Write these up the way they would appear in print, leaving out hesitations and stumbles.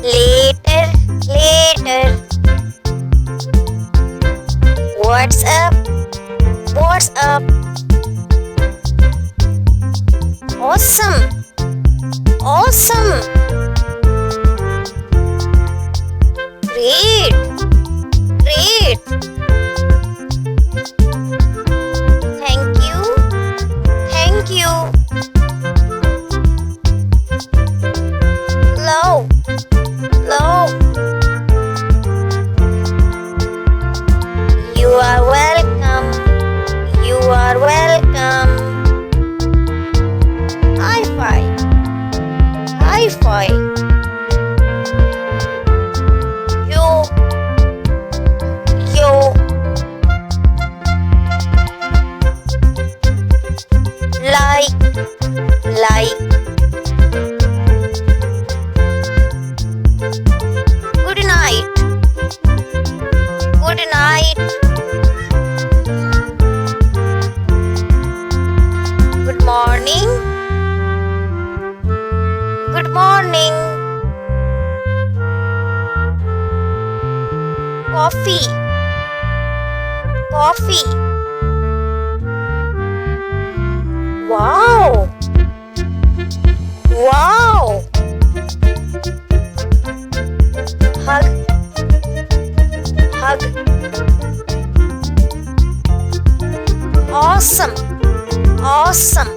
Later, later. What's up? What's up? Awesome! Awesome! Great! Great! Thank you! Thank you! Love! Love! You are welcome! You are welcome! High five! High five! Yo! Yo! Like! Like! Good night! Good night! Good morning! Good morning! Coffee! Coffee! Wow! Wow! Hug! Hug! Awesome! Awesome!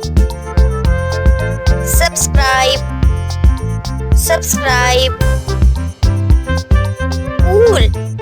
Subscribe! Subscribe! Cool!